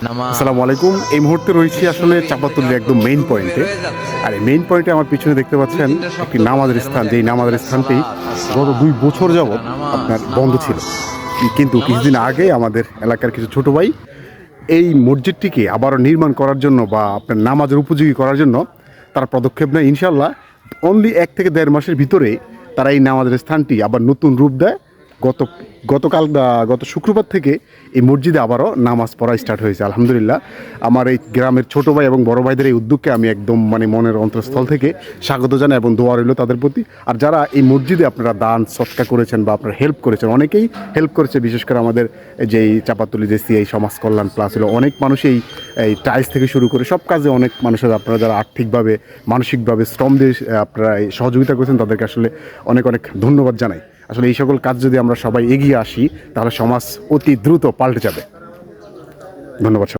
আসসালামু আলাইকুম। এই মুহূর্তে রয়েছি আসলে চাঁপাতুলির একদম মেইন পয়েন্টে। আর এই মেইন পয়েন্টে আমার পিছনে দেখতে পাচ্ছেন একটি নামাজের স্থান, যেই নামাজের স্থানটি গত 2 বছর যাবৎ আপনার বন্ধ ছিল। কিন্তু কিছুদিন আগে আমাদের এলাকার কিছু ছোট ভাই এই মসজিদটিকে আবারও নির্মাণ করার জন্য বা আপনার নামাজের উপযোগী করার জন্য তারা পদক্ষেপ নেয়। ইনশাআল্লাহ অনলি 1 থেকে 1.5 মাসের ভিতরে তারা এই নামাজের স্থানটি আবার নতুন রূপ দেয়। গত গত শুক্রবার থেকে এই মসজিদে আবারও নামাজ পড়া স্টার্ট হয়েছে। আলহামদুলিল্লাহ, আমার এই গ্রামের ছোট ভাই এবং বড় ভাইদের এই উদ্যোগকে আমি একদম মনের অন্তঃস্থল থেকে স্বাগত জানাই এবং দোয়া রইল তাদের প্রতি। আর যারা এই মসজিদে আপনারা দান সৎকা করেছেন বা আপনারা হেল্প করেছেন, অনেকেই হেল্প করেছে, বিশেষ করে আমাদের যেই চাঁপাতুলি যে সিআই সমাজ কল্যাণ প্লাস হলো, অনেক মানুষই এই টাইলস থেকে শুরু করে সব কাজে অনেক মানুষের আপনারা যারা আর্থিকভাবে মানসিকভাবে শ্রম দিয়ে আপনারা এই সহযোগিতা করেছেন তাদেরকে আসলে অনেক অনেক ধন্যবাদ জানাই। আসলে এই সকল কাজ যদি আমরা সবাই এগিয়ে আসি তাহলে সমাজ অতি দ্রুত পাল্টে যাবে। ধন্যবাদ।